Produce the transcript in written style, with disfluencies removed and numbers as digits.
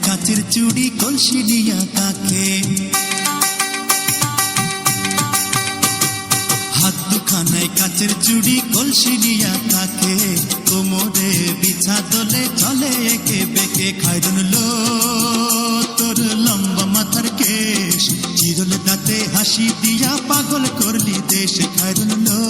কাচের চুড়ি কলসি নিয়া কাকে, হাত দুখানায় কাচের চুড়ি কলসি নিয়া কাকে, কোমরে বিছা দোলে চলে একে বেঁকে। খায়রুন লো তোর লম্বা মাথার কেশ, চিরল দাঁতে হাসি দিয়া পাগল করলি দেশ। খায়রুন লো